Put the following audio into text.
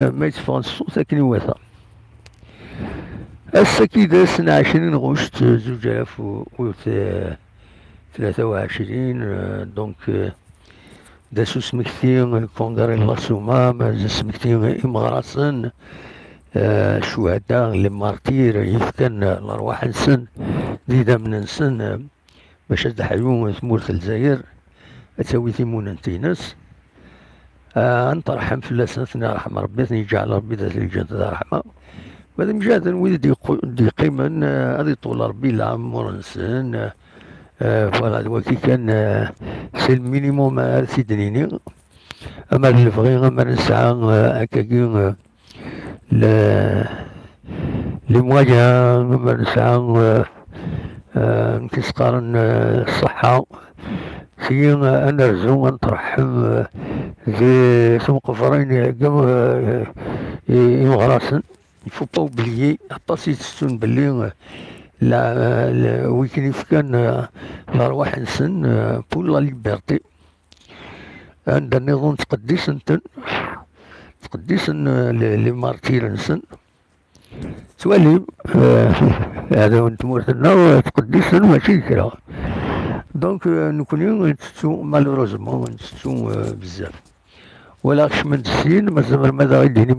ما يتفغن الصوت أكن يواثا. أسا كيدا سنة 20 غشت 2023. دونك داسو سمكتي الكونغري لاسوما ما سمكتي إمغراسن شهداء لي مارتير يفكن الأرواح نسن زيدا من نسن باش تحيو ثمورة الجزائر أتاوي ثيمون انتينس. نترحم في لسنتنا رحمة ربي ثني جعل ربي ذات الجنة رحمة. وهذا مجادا ويدي قيما هذه طول ربي العمر نسن. فوالا وكي كان سي المينيموم سيدنيني. أما اللي بغي أما نسعى هكاكي لمواجهة أما نسعى نتسقارن الصحة في نرجو نترحم في قفرين يمغراسن. يفو با اوبليي عطاسي تستون بلي لا ويكن يفكان الأرواح نسن بول لا ليبرتي. عندنا نظن تقديسن لي مارتير نسن توالي هذا ونتمورتنا تقديسن ماشي كرا. دونك نكوني نتسو مالوروزمون نتسو بزاف ولا خش من السين ما زمر ماذا غيديني